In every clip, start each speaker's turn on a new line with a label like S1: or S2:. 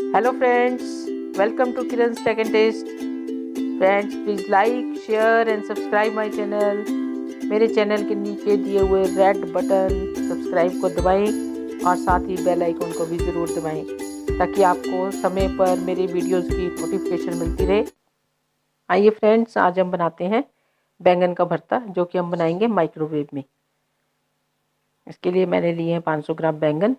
S1: Hello friends, welcome to Kiran's tech and test. Friends, please like, share and subscribe my channel. मेरे channel के नीचे दिए हुए red button subscribe को दबाएं और साथ ही बेल आइकन को भी ज़रूर दबाएं ताकि आपको समय पर मेरे वीडियोस की नोटिफिकेशन मिलती रहे। आइए फ्रेंड्स, आज हम बनाते हैं बैंगन का भरता, जो कि हम बनाएंगे माइक्रोवेव में। इसके लिए मैंने लिए हैं 500 ग्राम बैंगन।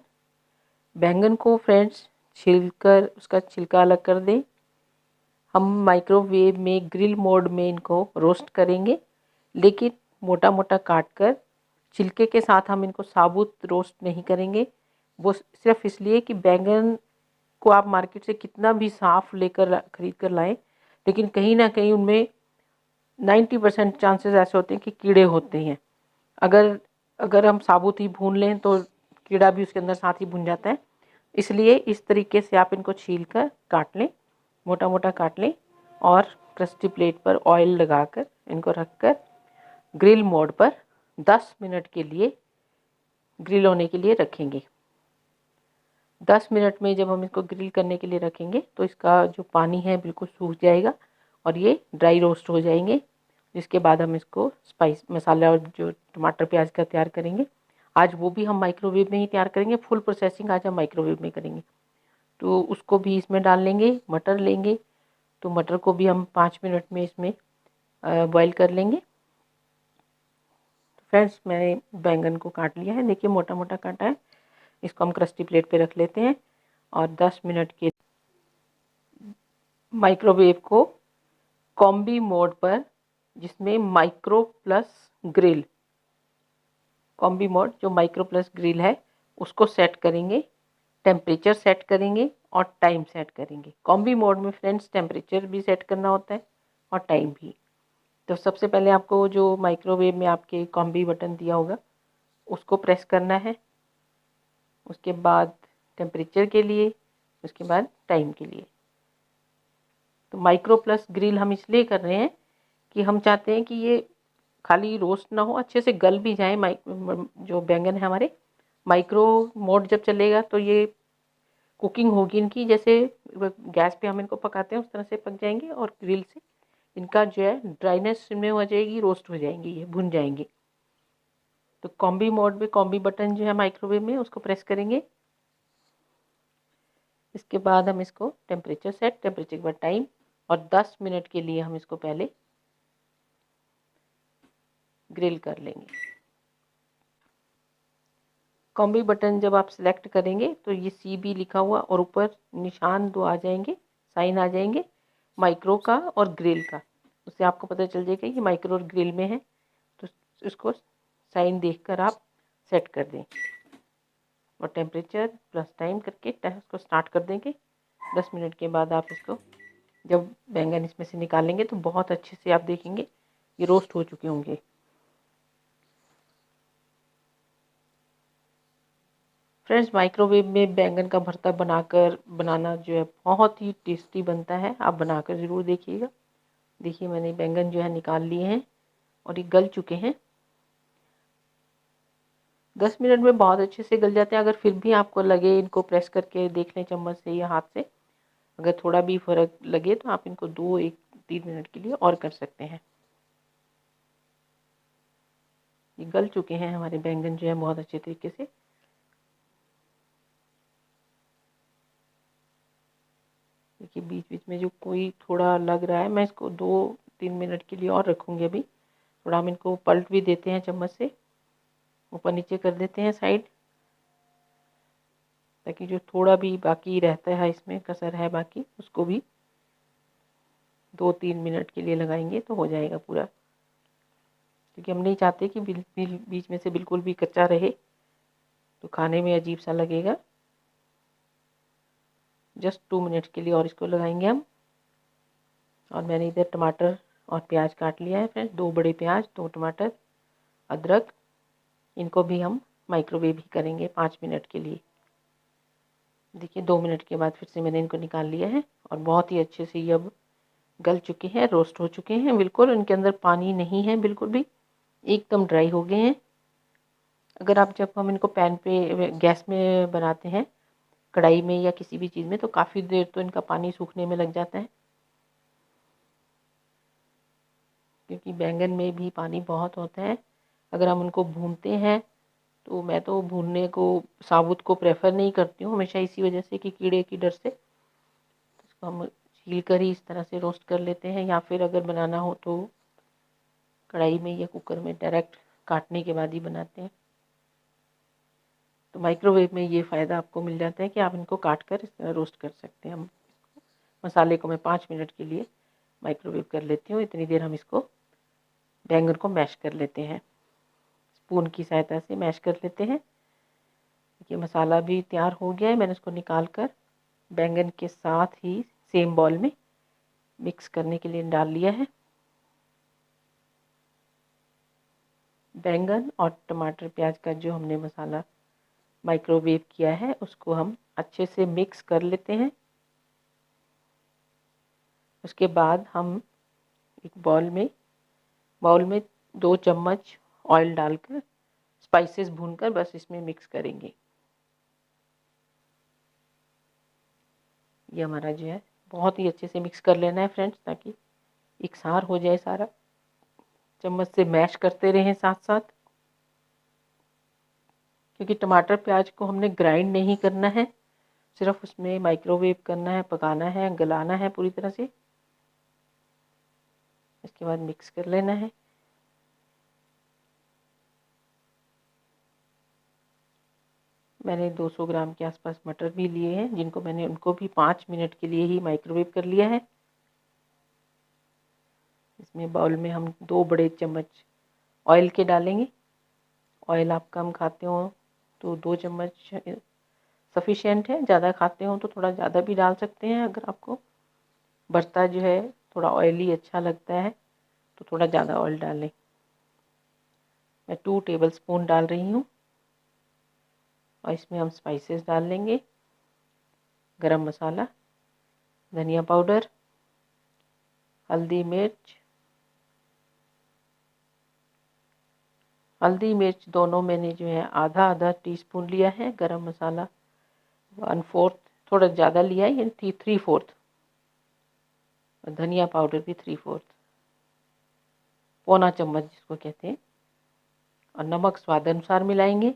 S1: बैंगन को फ्रेंड्स छीलकर उसका छिलका अलग कर दें। हम माइक्रोवेव में ग्रिल मोड में इनको रोस्ट करेंगे, लेकिन मोटा मोटा काट कर। छिलके के साथ हम इनको साबुत रोस्ट नहीं करेंगे। वो सिर्फ इसलिए कि बैंगन को आप मार्केट से कितना भी साफ़ लेकर खरीद कर लाएं, लेकिन कहीं ना कहीं उनमें 90% चांसेस ऐसे होते हैं कि कीड़े होते हैं। अगर अगर हम साबुत ही भून लें तो कीड़ा भी उसके अंदर साथ ही भुन जाता है। इसलिए इस तरीके से आप इनको छील कर काट लें, मोटा मोटा काट लें और क्रस्टी प्लेट पर ऑयल लगाकर इनको रखकर ग्रिल मोड पर 10 मिनट के लिए ग्रिल होने के लिए रखेंगे। 10 मिनट में जब हम इसको ग्रिल करने के लिए रखेंगे तो इसका जो पानी है बिल्कुल सूख जाएगा और ये ड्राई रोस्ट हो जाएंगे। जिसके बाद हम इसको स्पाइस मसाला और जो टमाटर प्याज का तैयार करेंगे, आज वो भी हम माइक्रोवेव में ही तैयार करेंगे। फुल प्रोसेसिंग आज हम माइक्रोवेव में करेंगे, तो उसको भी इसमें डाल लेंगे। मटर लेंगे तो मटर को भी हम 5 मिनट में इसमें बॉईल कर लेंगे। फ्रेंड्स, मैंने बैंगन को काट लिया है, देखिए मोटा मोटा काटा है। इसको हम क्रस्टी प्लेट पे रख लेते हैं और 10 मिनट के माइक्रोवेव को कॉम्बी मोड पर, जिसमें micro plus grill, combi mode जो माइक्रो प्लस ग्रिल है उसको सेट करेंगे। टेम्परेचर सेट करेंगे और टाइम सेट करेंगे। कॉम्बी मोड में फ्रेंड्स टेम्परेचर भी सेट करना होता है और टाइम भी। तो सबसे पहले आपको जो माइक्रोवेव में आपके कॉम्बी बटन दिया होगा उसको प्रेस करना है, उसके बाद टेम्परेचर के लिए, उसके बाद टाइम के लिए। तो माइक्रो प्लस ग्रिल हम इसलिए कर रहे हैं कि हम चाहते हैं कि ये खाली रोस्ट ना हो, अच्छे से गल भी जाए। जो बैंगन है हमारे, माइक्रो मोड जब चलेगा तो ये कुकिंग होगी इनकी, जैसे गैस पे हम इनको पकाते हैं उस तरह से पक जाएंगे और ग्रिल से इनका जो है ड्राइनेस इनमें हो जाएगी, रोस्ट हो जाएंगी, ये भुन जाएंगे। तो कॉम्बी मोड में कॉम्बी बटन जो है माइक्रोवेव में उसको प्रेस करेंगे। इसके बाद हम इसको टेम्परेचर सेट, टेम्परेचर के बाद टाइम, और 10 मिनट के लिए हम इसको पहले ग्रिल कर लेंगे। कॉम्बी बटन जब आप सिलेक्ट करेंगे तो ये CB लिखा हुआ और ऊपर निशान 2 आ जाएंगे, साइन आ जाएंगे माइक्रो का और ग्रिल का। उससे आपको पता चल जाएगा कि माइक्रो और ग्रिल में है, तो इसको साइन देखकर आप सेट कर दें और टेम्परेचर प्लस टाइम करके इसको स्टार्ट कर देंगे। 10 मिनट के बाद आप इसको जब बैंगन इसमें से निकालेंगे तो बहुत अच्छे से आप देखेंगे ये रोस्ट हो चुके होंगे। फ्रेंड्स, माइक्रोवेव में बैंगन का भरता बनाना जो है बहुत ही टेस्टी बनता है। आप बनाकर ज़रूर देखिएगा। देखिए, मैंने बैंगन जो है निकाल लिए हैं और ये गल चुके हैं। 10 मिनट में बहुत अच्छे से गल जाते हैं। अगर फिर भी आपको लगे, इनको प्रेस करके देख लें चम्मच से या हाथ से, अगर थोड़ा भी फ़र्क लगे तो आप इनको 2-3 मिनट के लिए और कर सकते हैं। ये गल चुके हैं हमारे बैंगन जो है बहुत अच्छे तरीके से। देखिए, बीच बीच में जो कोई थोड़ा लग रहा है, मैं इसको 2-3 मिनट के लिए और रखूँगी। अभी थोड़ा हम इनको पलट भी देते हैं चम्मच से, ऊपर नीचे कर देते हैं साइड, ताकि जो थोड़ा भी बाकी रहता है इसमें कसर है बाकी, उसको भी 2-3 मिनट के लिए लगाएंगे तो हो जाएगा पूरा। क्योंकि हम नहीं चाहते कि बीच में से बिल्कुल भी कच्चा रहे, तो खाने में अजीब सा लगेगा। जस्ट 2 मिनट के लिए और इसको लगाएंगे हम। और मैंने इधर टमाटर और प्याज काट लिया है फ्रेंड्स, 2 बड़े प्याज, 2 टमाटर, अदरक। इनको भी हम माइक्रोवेव ही करेंगे 5 मिनट के लिए। देखिए, 2 मिनट के बाद फिर से मैंने इनको निकाल लिया है और बहुत ही अच्छे से ये अब गल चुके हैं, रोस्ट हो चुके हैं बिल्कुल। इनके अंदर पानी नहीं है बिल्कुल भी, एकदम ड्राई हो गए हैं। अगर आप जब हम इनको पैन पे गैस में बनाते हैं कढ़ाई में या किसी भी चीज़ में, तो काफ़ी देर तो इनका पानी सूखने में लग जाता है, क्योंकि बैंगन में भी पानी बहुत होता है। अगर हम उनको भूनते हैं तो मैं तो भूनने को साबुत को प्रेफर नहीं करती हूँ हमेशा, इसी वजह से कि कीड़े की डर से। तो इसको हम छील कर ही इस तरह से रोस्ट कर लेते हैं, या फिर अगर बनाना हो तो कढ़ाई में या कुकर में डायरेक्ट काटने के बाद ही बनाते हैं। तो माइक्रोवेव में ये फ़ायदा आपको मिल जाता है कि आप इनको काट कर इस तरह रोस्ट कर सकते हैं। हम मसाले को मैं 5 मिनट के लिए माइक्रोवेव कर लेती हूँ। इतनी देर हम इसको बैंगन को मैश कर लेते हैं, स्पून की सहायता से मैश कर लेते हैं। ये मसाला भी तैयार हो गया है, मैंने इसको निकाल कर बैंगन के साथ ही सेम बॉल में मिक्स करने के लिए डाल लिया है। बैंगन और टमाटर प्याज का जो हमने मसाला माइक्रोवेव किया है उसको हम अच्छे से मिक्स कर लेते हैं। उसके बाद हम एक बाउल में 2 चम्मच ऑयल डालकर स्पाइसेस भूनकर बस इसमें मिक्स करेंगे। ये हमारा जो है बहुत ही अच्छे से मिक्स कर लेना है फ्रेंड्स, ताकि इकसार हो जाए सारा। चम्मच से मैश करते रहें साथ साथ, क्योंकि टमाटर प्याज को हमने ग्राइंड नहीं करना है, सिर्फ उसमें माइक्रोवेव करना है, पकाना है, गलाना है पूरी तरह से। इसके बाद मिक्स कर लेना है। मैंने 200 ग्राम के आसपास मटर भी लिए हैं, जिनको मैंने उनको भी 5 मिनट के लिए ही माइक्रोवेव कर लिया है। इसमें बाउल में हम 2 बड़े चम्मच ऑयल के डालेंगे। ऑयल आप कम खाते हो तो 2 चम्मच सफिशिएंट है, ज़्यादा खाते हो तो थोड़ा ज़्यादा भी डाल सकते हैं। अगर आपको भरता जो है थोड़ा ऑयली अच्छा लगता है तो थोड़ा ज़्यादा ऑयल डालें। मैं 2 टेबल स्पून डाल रही हूँ, और इसमें हम स्पाइसेस डाल लेंगे। गरम मसाला, धनिया पाउडर, हल्दी मिर्च दोनों मैंने जो है आधा आधा टीस्पून लिया है। गरम मसाला 1/4, थोड़ा ज़्यादा लिया है, यानी 3/4, और धनिया पाउडर भी 3/4, पौना चम्मच जिसको कहते हैं। और नमक स्वाद अनुसार मिलाएंगे।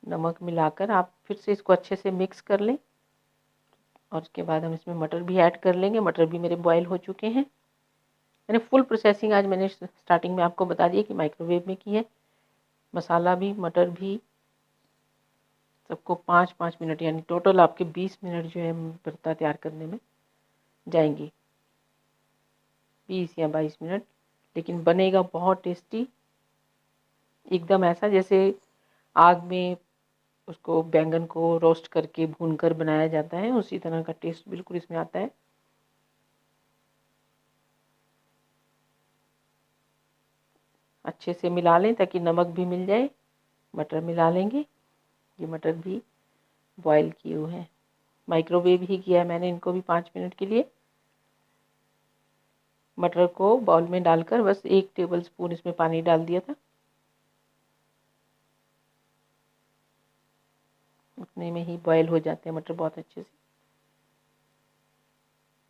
S1: नमक मिलाकर आप फिर से इसको अच्छे से मिक्स कर लें, और उसके बाद हम इसमें मटर भी ऐड कर लेंगे। मटर भी मेरे बॉईल हो चुके हैं। मैंने फुल प्रोसेसिंग आज मैंने स्टार्टिंग में आपको बता दिया कि माइक्रोवेव में की है। मसाला भी मटर भी सबको 5-5 मिनट, यानी टोटल आपके 20 मिनट जो है भरता तैयार करने में जाएंगी, 20 या 22 मिनट। लेकिन बनेगा बहुत टेस्टी, एकदम ऐसा जैसे आग में उसको बैंगन को रोस्ट करके भूनकर बनाया जाता है, उसी तरह का टेस्ट बिल्कुल इसमें आता है। अच्छे से मिला लें ताकि नमक भी मिल जाए। मटर मिला लेंगे। ये मटर भी बॉईल किए हुए हैं, माइक्रोवेव ही किया है मैंने इनको भी 5 मिनट के लिए। मटर को बाउल में डालकर बस 1 टेबल स्पून इसमें पानी डाल दिया था, उतने में ही बॉईल हो जाते हैं मटर बहुत अच्छे से।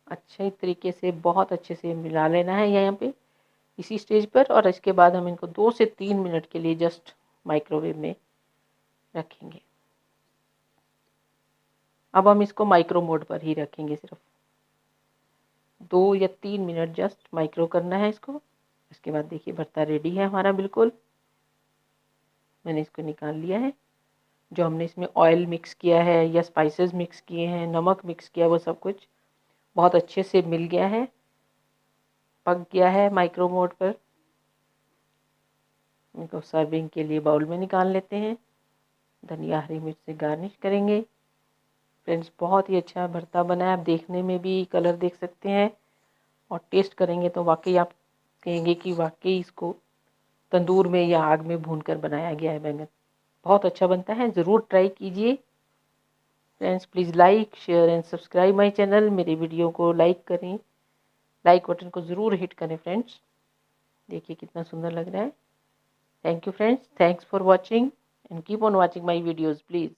S1: अच्छे तरीके से बहुत अच्छे से मिला लेना है यहाँ पे इसी स्टेज पर, और इसके बाद हम इनको 2 से 3 मिनट के लिए जस्ट माइक्रोवेव में रखेंगे। अब हम इसको माइक्रो मोड पर ही रखेंगे, सिर्फ 2 या 3 मिनट जस्ट माइक्रो करना है इसको। इसके बाद देखिए भरता रेडी है हमारा बिल्कुल। मैंने इसको निकाल लिया है। जो हमने इसमें ऑयल मिक्स किया है या स्पाइसेस मिक्स किए हैं, नमक मिक्स किया, वो सब कुछ बहुत अच्छे से मिल गया है, पक गया है माइक्रो मोड पर। इनको सर्विंग के लिए बाउल में निकाल लेते हैं। धनिया हरी मिर्च से गार्निश करेंगे। फ्रेंड्स बहुत ही अच्छा भरता बना है, आप देखने में भी कलर देख सकते हैं, और टेस्ट करेंगे तो वाकई आप कहेंगे कि वाकई इसको तंदूर में या आग में भूनकर बनाया गया है बैंगन। बहुत अच्छा बनता है, ज़रूर ट्राई कीजिए friends. Please like share and subscribe my channel. मेरे वीडियो को लाइक करें, लाइक बटन को ज़रूर हिट करें फ्रेंड्स। देखिए कितना सुंदर लग रहा है। Thank you friends, thanks for watching and keep on watching my videos, please.